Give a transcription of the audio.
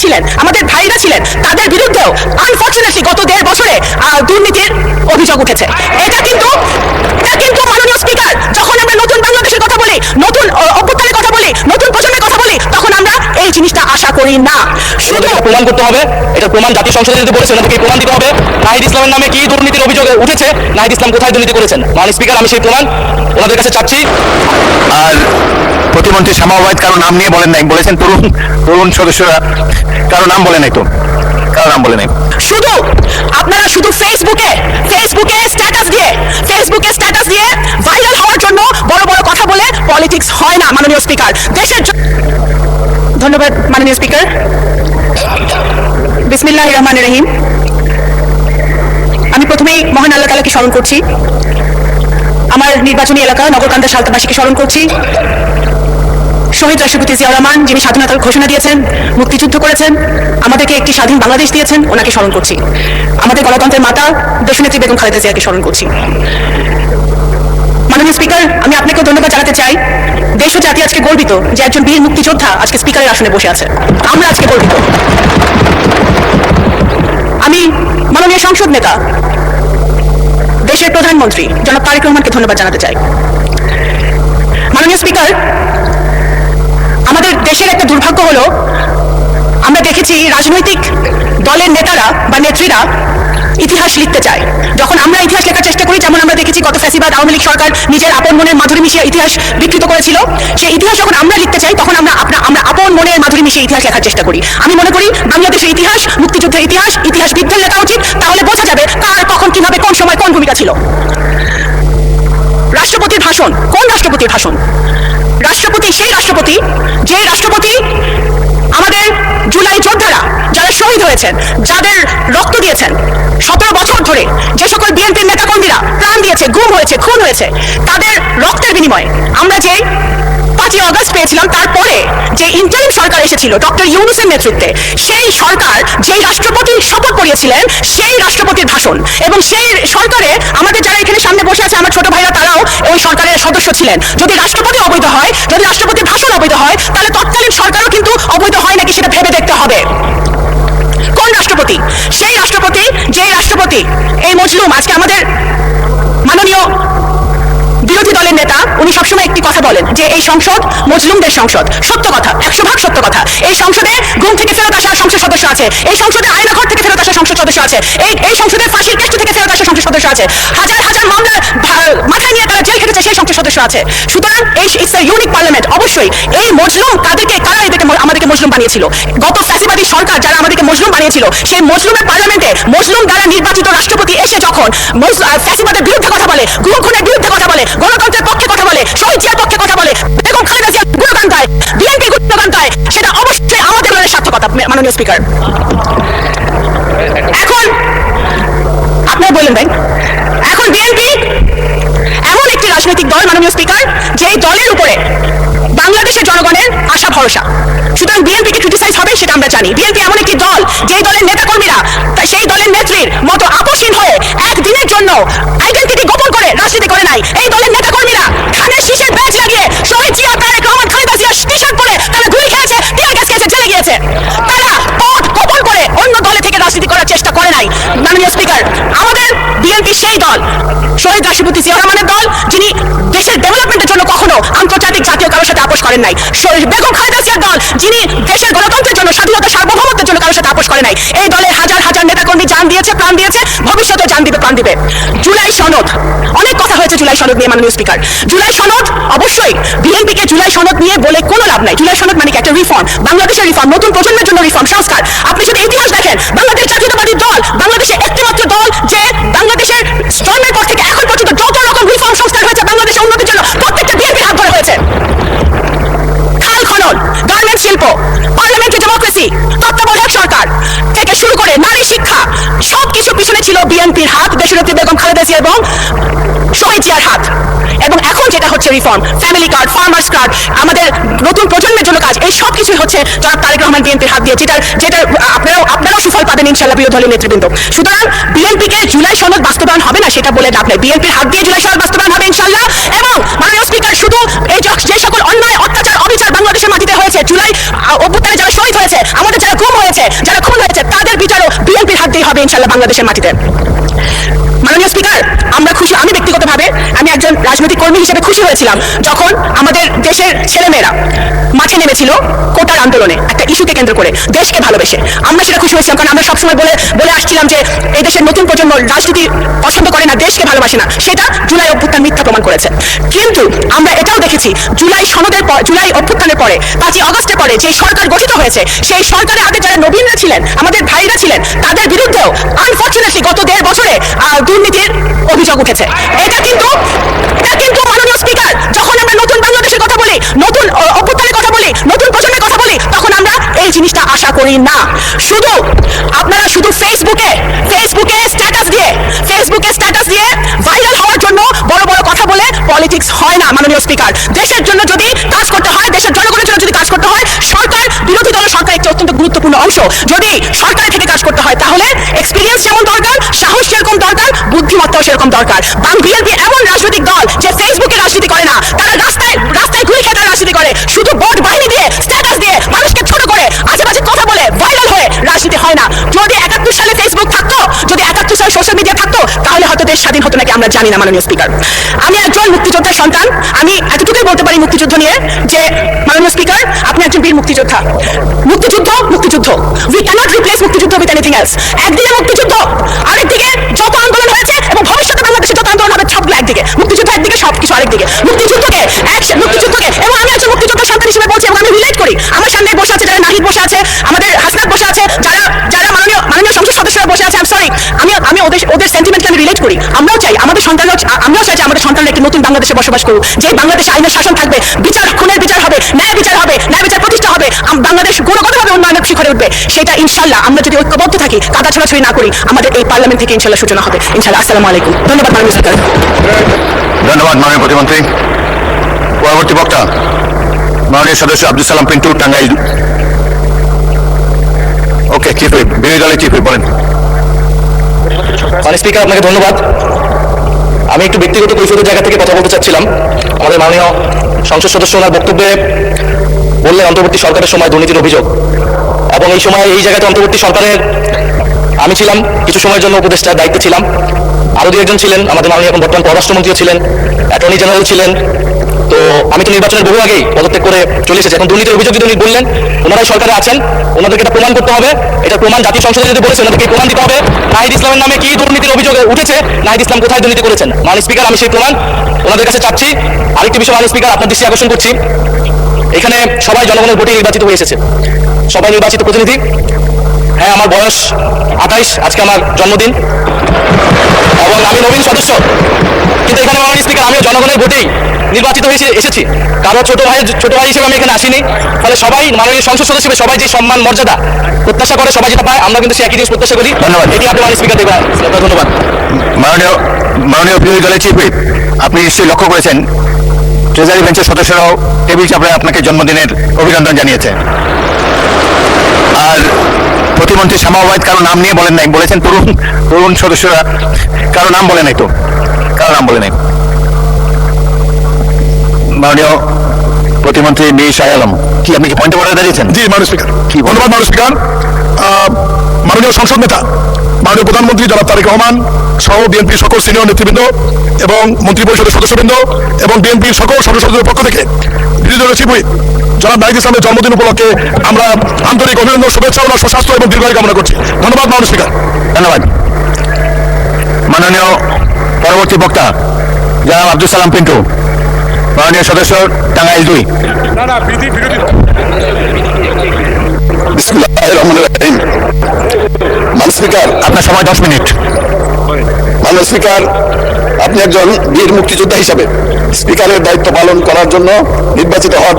ছিলেন, আমাদের ভাইরা ছিলেন, তাদের বিরুদ্ধেও আনফরচুনেটলি গত 1.5 বছরে দুর্নীতির অভিযোগ উঠেছে। এটা কিন্তু মাননীয় স্পিকার, যখন আমরা নতুন বাংলাদেশের কথা বলি, নতুন অভ্যুত্থানের কথা বলি, নতুন প্রজন্মের কথা বলি, তখন আমরা এই জিনিসটা আশা করি না। শুধু প্রমাণ করতে হবে, এটা প্রমাণ জাতীয় সংসদে যদি বলেছেন ওনাদেরকে প্রমাণ দিতে হবে নাহিদ ইসলামের নামে কি দুর্নীতির অভিযোগ উঠেছে, নাহিদ ইসলাম কোথায় দুর্নীতি করেছেন। মাননীয় স্পিকার, আমি সেই প্রমাণ ওনাদের কাছে চাচ্ছি। আর প্রতিমন্ত্রী শামা ওবায়দ কারো নাম নিয়ে বলেন নাই, বলেছেন তরুণ সদস্যরা, কারো নাম বলে নাই, তো কারো নাম বলে নাই। শুধু আপনারা শুধু ফেসবুকে স্ট্যাটাস দিয়ে ভাইরাল হওয়ার জন্য বড় বড় কথা বলে পলিটিক্স হয় না মাননীয় স্পিকার। ধন্যবাদ মাননীয় স্পিকার। বিসমিল্লাহির রহমানির রহিম। আমি প্রথমেই মহান আল্লাহ তাআলাকে স্মরণ করছি, আমার নির্বাচনী এলাকা নগরকান্দা সালতাবাসীকে স্মরণ করছি, শহীদ রাষ্ট্রপতি জিয়াউর রহমান যিনি স্বাধীনতার ঘোষণা দিয়েছেন, মুক্তিযুদ্ধ করেছেন, আমাদেরকে একটি স্বাধীন বাংলাদেশ দিয়েছেন, ওনাকে স্মরণ করছি। আমাদের গণতন্ত্রের মাতা দেশনেত্রী বেগম খালেদা জিয়াকে স্মরণ করছি। মাননীয় স্পিকার, আমি আপনাকেও ধন্যবাদ জানাতে চাই। দেশ ও জাতি আজকে গর্বিত যে একজন বীর মুক্তিযোদ্ধা আজকে স্পিকারের আসনে বসে আছে। আমরা আজকে গর্বিত। আমি মাননীয় সংসদ নেতা, দেশের প্রধানমন্ত্রী জনাব তারেক রহমানকে ধন্যবাদ জানাতে চাই। মাননীয় স্পিকার, আমাদের দেশের একটা দুর্ভাগ্য হলো, আমরা দেখেছি রাজনৈতিক দলের নেতারা বা নেত্রীরা ইতিহাস লিখতে চায়। যখন আমরা ইতিহাস লেখার চেষ্টা করি, যেমন আমরা দেখেছি গত ফ্যাসিবাদ আওয়ামী লীগ সরকার নিজের আপন মনের মাধুরী মিশিয়ে ইতিহাস বিকৃত করেছিল, সেই ইতিহাস যখন আমরা লিখতে চাই তখন আমরা আপন মনের মাধুরী মিশিয়ে ইতিহাস লেখার চেষ্টা করি। আমি মনে করি বাংলাদেশের ইতিহাস, মুক্তিযুদ্ধের ইতিহাসবিদদের লেখা উচিত, তাহলে বোঝা যাবে কার কখন কিভাবে কোন সময় কোন ভূমিকা ছিল। রাষ্ট্রপতির ভাষণ, কোন রাষ্ট্রপতির ভাষণ? রাষ্ট্রপতি সেই রাষ্ট্রপতি যে রাষ্ট্রপতি আমাদের জুলাই যোদ্ধারা যারা শহীদ হয়েছেন, যাদের রক্ত দিয়েছেন 17 বছর ধরে, যে সকল বিএনপির নেতাকর্মীরা প্রাণ দিয়েছে, গুম হয়েছে, খুন হয়েছে, তাদের রক্তের বিনিময়ে আমরা যে 5ই আগস্ট পেয়েছিলাম, তারপরে যে ইন্টারিম সরকার এসেছিল ডক্টর ইউনূসের নেতৃত্বে, সেই সরকার যেই রাষ্ট্রপতির শপথ পড়িয়েছিলেন, সেই রাষ্ট্রপতির ভাষণ, এবং সেই সরকারে আমাদের যারা এখানে সামনে বসে আছে আমার ছোট ভাইরা, তারাও ওই সরকারের সদস্য ছিলেন। যদি রাষ্ট্রপতি অবৈধ হয়, যদি রাষ্ট্রপতির ভাষণ অবৈধ হয়, তাহলে তৎকালীন সরকারও কিন্তু অবৈধ হয় নাকি সেটা ভেবে দেখতে হবে। কোন রাষ্ট্রপতি? সেই রাষ্ট্রপতি যেই রাষ্ট্রপতি এই মজলুম, আজকে আমাদের মাননীয় বিরোধী দলের নেতা উনি সবসময় একটি কথা বলেন যে এই সংসদ মজলুমদের সংসদ। সত্য কথা, 100% সত্য কথা। এই সংসদে গুম থেকে ফেরত আসা সংসদ সদস্য আছে, এই সংসদে আয়নাঘর থেকে ফেরত আসা সংসদ সদস্য আছে, এই সংসদে ফাঁসির কেষ্ট থেকে ফেরত আসা সংসদ সদস্য আছে, হাজার হাজার মামলা মাথায় নিয়ে তারা জেল খেটেছে সেই সংসদ সদস্য আছে। সুতরাং ইটস এ ইউনিক পার্লামেন্ট। অবশ্যই এই মজলুম কারা আমাদেরকে মজলুম বানিয়েছিল? গত ফ্যাসিবাদী সরকার যারা আমাদেরকে মজলুম বানিয়েছিল, সেই মজলুমের পার্লামেন্টে মজলুম দ্বারা নির্বাচিত রাষ্ট্রপতি এসে যখন ফ্যাসিবাদের বিরুদ্ধে কথা বলে, গুম খুনের বিরুদ্ধে কথা বলে, গণতন্ত্রের পক্ষে কথা বলে, শহীদ জিয়ার পক্ষে কথা বলে, বেগম খালেদা জিয়ার গুণগান গায়, বিএনপির গুণগান গায়, সেটা অবশ্যই আমাদের দলের সার্থকতা। মাননীয় স্পিকার, এখন আপনারা বললেন ভাই, এখন বিএনপি এমন একটি রাজনৈতিক দল মাননীয় স্পিকার, যেই দলের উপরে বাংলাদেশের জনগণের আশা ভরসা। সুতরাং বিএনপিকে ক্রিটিসাইজ হবে সেটা আমরা জানি। বিএনপি এমন একটি দল যেই দলের নেতাকর্মীরা সেই দলের নেত্রীর মতো আপোষহীন হয়ে একদিনের জন্য আইডেন্টিটি গোপন করে রাজনীতি করে নাই। এই দলের নেতাকর্মীরা ধানের শীষের ব্যাজ লাগিয়ে শহীদ জিয়া, তারেক রহমান, খালেদা জিয়ার টি-শার্ট পরে তারা গুলি খেয়েছে, টিয়ার গ্যাস খেয়েছে, জেলে গিয়েছে। তারা পথ গোপন করে অন্য দলে থেকে রাজনীতি করার চেষ্টা করে নাই। মাননীয় স্পিকার, আমাদের বিএনপি সেই দল, শহীদ রাষ্ট্রপতি জিয়াউর রহমানের দল, যিনি দেশের ডেভেলপমেন্টের জন্য কখনো আন্তর্জাতিক জাতীয় কারোর সাথে আপোষ করেন নাই। বেগম খালেদা জিয়ার দল, যিনি দেশের গণতন্ত্রের জন্য, স্বাধীনতা, সার্বভৌমত্বের জন্য কারোর সাথে আপোষ করে নাই। এই দলের হাজার হাজার নেতাকর্মী জান দিয়েছে, প্রাণ দিয়েছে, ভবিষ্যতে জান দিবে, প্রাণ দিবে। জুলাই সনদ, অনেক কথা হয়েছে জুলাই সনদ নিয়ে মাননীয় স্পিকার। জুলাই সনদ, অবশ্যই বিএনপিকে জুলাই সনদ নিয়ে বলে কোনো লাভ নাই। জুলাই সনদ মানে একটা রিফর্ম, বাংলাদেশের রিফর্ম, নতুন প্রজন্মের জন্য রিফর্ম, সংস্কার। আপনি যদি ইতিহাস দেখেন, বাংলাদেশ জাতীয়তাবাদী দল বাংলাদেশের একটিমাত্র দল যে বাংলাদেশের জন্মের পর থেকে এখন পর্যন্ত যত রকম রিফর্ম সংস্কার হয়েছে বাংলাদেশের উন্নতির জন্য, প্রত্যেকটা বিএনপির হাত ধরে হয়েছে। খাল খনন, গার্মেন্ট শিল্প, পার্লামেন্টারি ডেমোক্রেসি, তত্ত্বাবধায়ক সরকার থেকে শুরু করে নারী শিক্ষা, সবকিছু পিছনে ছিল বিএনপির হাত, দেশনেত্রী বেগম খালেদা জিয়া এবং শহীদ জিয়ার হাত। এবং এখন যেটা হচ্ছে reform, family card, farmers card, আমাদের নতুন প্রজন্মের জন্য কাজ, এই সব কিছুই হচ্ছে জনাব তারেক রহমান বিএনপির হাত দিয়ে, যেটা আপনারাও সুফল পাবেন ইনশাআল্লাহ প্রিয় দলীয় নেতৃবৃন্দ। সুতরাং বিএনপিকে জুলাই সনদ বাস্তবায়ন হবে না সেটা বলে লাভ নাই। বিএনপির হাত দিয়ে জুলাই সনদ বাস্তবায়ন হবে ইনশাআল্লাহ। এবং মাননীয় স্পিকার, শুধু এই যে সকল অন্যায়, অত্যাচার, অবিচার বাংলাদেশের মাটিতে হয়েছে, জুলাই অভ্যুত্থানে যারা শহীদ হয়েছে, আমাদের যারা গুম হয়েছে, হয়েছে, যারা খুন হয়েছে, তাদের বিচারও বিএনপির হাত দিয়ে হবে ইনশাল্লাহ বাংলাদেশের মাটিতে। মাননীয় স্পিকার, আমরা খুশি, আমি ব্যক্তিগতভাবে আমি একজন রাজনৈতিক কর্মী হিসেবে খুশি হয়েছিলাম যখন আমাদের দেশের ছেলেমেয়েরা মাঠে নেমেছিল কোটার আন্দোলনে একটা ইস্যুকে কেন্দ্র করে দেশকে ভালোবেসে। আমরা সেটা খুশি হয়েছিলাম, কারণ আমরা সবসময় বলে আসছিলাম যে এই দেশের নতুন প্রজন্ম রাজনীতি পছন্দ করে না, দেশকে ভালোবাসে না। সেটা জুলাই অভ্যুত্থান মিথ্যা প্রমাণ করেছে। কিন্তু আমরা এটাও দেখেছি জুলাই অভ্যুত্থানের পরে 5ই আগস্টের পরে যে সরকার গঠিত হয়েছে, সেই সরকারের আগে যারা নবীনরা ছিলেন, আমাদের ভাইরা ছিলেন, তাদের বিরুদ্ধেও আনফরচুনেটলি গত 1.5 বছরে দুর্নীতির অভিযোগ উঠেছে। এটা কিন্তু মাননীয় স্পিকার, যখন আমরা নতুন বাংলাদেশের কথা বলি, নতুন অভ্যুত্থানের কথা বলি, নতুন প্রজন্মের কথা বলি, তখন আমরা এই জিনিসটা আশা করি না। আপনারা শুধু ফেসবুকে স্ট্যাটাস দিয়ে ভাইরাল হওয়ার জন্য বড় বড় কথা বলে পলিটিক্স হয় না। মাননীয় স্পিকার, দেশের জন্য যদি কাজ করতে হয়, দেশের জনগণের জন্য যদি কাজ করতে হয়, সরকার, বিরোধী দলের সরকার একটি অত্যন্ত গুরুত্বপূর্ণ অংশ। যদি সরকারের থেকে কাজ করতে হয়, তাহলে এক্সপিরিয়েন্স যেমন দরকার, সাহস যেরকম দরকার, বুদ্ধিমত্তাও সেরকম দরকার। বিএনপি এমন রাজনৈতিক দল যে ফেসবুকে রাজনীতি করে না, তারা রাস্তায় ঘুরে খেতে রাজনীতি করে, শুধু ভোট বাহিনী দিয়ে, স্ট্যাটাস দিয়ে, মানুষকে ছোট করে, আজেবাজে কথা বলে, ভাইরাল হয়ে রাজনীতি হয় না। যদি 71 সালে ফেসবুক থাকতো, যদি 71 সালে সোশ্যাল মিডিয়া থাকতো, তাহলে হয়তো দেশ স্বাধীন হতো নাকি আমরা জানি না। মাননীয় স্পিকার, আমি একজন মুক্তিযোদ্ধার সন্তান, আমি এতটুকুই বলতে পারি মুক্তিযুদ্ধ নিয়ে যে মাননীয় স্পিকার, আপনি একজন বীর মুক্তিযোদ্ধা। মুক্তিযুদ্ধ উই ক্যানট রিপ্লেস মুক্তিযুদ্ধ উইথ এনিথিং এলস। একদিকে মুক্তিযুদ্ধ, আরেকদিকে যত আন্দোলন হয়েছে এবং ভবিষ্যতে বাংলাদেশে যত আন্দোলন হবে সবগুলো একদিকে, মুক্তিযুদ্ধ একদিকে, সবকিছু আরেকদিকে। মুক্তিযুদ্ধকে এবং আমি একজন মুক্তিযোদ্ধার সন্তান হিসেবে বলছি এবং আমি রিলেট করি। আমার সামনে বসে আছে যারা, নাহিদ বসে আছে, আমাদের হাসনাত বসে আছে, যারা মাননীয় সংসদ সদস্যরা বসে আছে, আমি ওদের সেন্টিমেন্টকে আমি রিলেট করি। আমরাও চাই আমাদের সন্তানরা একটি নতুন বাংলাদেশে বসবাস করুক, যে বাংলাদেশে আইনের শাসন থাকবে, খুনের বিচার হবে, ন্যায় বিচার প্রতিষ্ঠা হবে, বাংলাদেশ গুণগতভাবে উন্নয়নের শিখরে উঠবে। সেটা ইনশাল্লাহ আমরা যদি ঐক্যবদ্ধ থাকি, কাদা ছোড়াছড়ি না করি, আমাদের এই পার্লামেন্ট থেকে ইনশাল্লাহ সূচনা হবে ইনশাল্লাহ। আসসালামু আলাইকুম, ধন্যবাদ মাননীয় স্পিকার। ধন্যবাদ মাননীয় প্রতিমন্ত্রী। পরবর্তী বক্তা মাননীয় সদস্য আব্দুল সালাম পিন্টু, টাঙ্গাইল। ওকে, চিফ হুইপ, বিরোধী দলের চিফ হুইপ, বলেন। মাননীয় স্পিকার, আপনাকে ধন্যবাদ। আমি একটু ব্যক্তিগত কৈফিয়তের জায়গা থেকে কথা বলতে চাচ্ছিলাম। আমাদের মাননীয় সংসদ সদস্য ওনার বক্তব্যে বললেন অন্তর্বর্তী সরকারের সময় দুর্নীতির অভিযোগ, এবং এই সময় এই জায়গাতে অন্তর্বর্তী সরকারের আমি ছিলাম, কিছু সময়ের জন্য উপদেষ্টার দায়িত্বে ছিলাম, আরও 2 একজন ছিলেন, আমাদের মাননীয় এখন বর্তমান পররাষ্ট্রমন্ত্রীও ছিলেন, অ্যাটর্নি জেনারেল ছিলেন। তো আমি তো নির্বাচনের বহু আগেই পদত্যাগ করে চলে এসেছি। এখন দুর্নীতির অভিযোগ যদি উনি বললেন, ওনারাই সরকারে আছেন, ওনাদেরকে এটা প্রমাণ করতে হবে। এটা প্রমাণ জাতীয় সংসদে যদি বলেছে, ওনাদেরকে প্রমাণ দিতে হবে নাহিদ ইসলামের নামে কি দুর্নীতির অভিযোগ উঠেছে, নাহিদ ইসলাম কোথায় দুর্নীতি করেছেন। মাননীয় স্পিকার, আমি সেই প্রমাণ ওনাদের কাছে চাচ্ছি। আরেকটি বিষয় মাননীয় স্পিকার, আপনার দৃষ্টি আকর্ষণ করছি, এখানে সবাই জনগণের ভোটে নির্বাচিত হয়ে এসেছে, সবাই নির্বাচিত প্রতিনিধি। হ্যাঁ, আমার বয়স 28, আজকে আমার জন্মদিন, এবং আমি নবীন সদস্য। কিন্তু এখানে মাননীয় স্পিকার, আমিও জনগণের ভোটেই নির্বাচিত হয়ে এসেছি, কারো ছোট ভাই হিসেবে আমি এখানে আসিনি। ফলে সবাই মাননীয় সংসদ সদস্য হিসেবে সবাই যে সম্মান মর্যাদা প্রত্যাশা করে, সবাই যেটা পায়, আমরা কিন্তু সেই একই জিনিস প্রত্যাশা করি। ধন্যবাদ। এটি আপনি মাননীয় স্পিকার দেবেন। ধন্যবাদ। মাননীয় বিরোধী দলের চিফ হুইপ, আপনি নিশ্চয়ই লক্ষ্য করেছেন ট্রেজারি বেঞ্চের সদস্যরাও টেবিল চাপড়ে আপনাকে জন্মদিনের অভিনন্দন জানিয়েছে। আর প্রতিমন্ত্রী শামা ওবায়দ কারো নাম নিয়ে বলেন নাই, বলেছেন তরুণ সদস্যরা, কারো নাম বলে নাই। মাননীয় প্রতিমন্ত্রী মীর শাহ আলম, কি আপনি কি পয়েন্ট অফ অর্ডার দাঁড়িয়েছেন? জি মাননীয় স্পিকার, কি বলেন? ধন্যবাদ মাননীয় স্পিকার। মাননীয় সংসদ নেতা মাননীয় প্রধানমন্ত্রী জনাব তারেক রহমান সহ বিএনপির সকল সিনিয়র নেতৃবৃন্দ এবং মন্ত্রী পরিষদের সদস্যবৃন্দ এবং বিএনপির সকল সদস্যদের পক্ষ থেকে বিরোধী দলের চিফ হুইপ জনাব নাহিদ ইসলামের জন্মদিন উপলক্ষে আমরা আন্তরিক অভিনন্দন, শুভেচ্ছা, ওনার সুস্বাস্থ্য এবং দীর্ঘায়ু কামনা করছি। ধন্যবাদ মাননীয় স্পিকার। ধন্যবাদ। মাননীয় পরবর্তী বক্তা জনাব আব্দুল সালাম পিন্টু, মাননীয় সদস্য, টাঙ্গাইল 2। বিসমিল্লাহির রহমানির রহিম। মাননীয় স্পিকার, আপনার সময় 10 মিনিট। মাননীয় স্পিকার, আপনি একজন বীর মুক্তিযোদ্ধা হিসাবে স্পিকারের দায়িত্ব পালন করার জন্য নির্বাচিত হওয়ার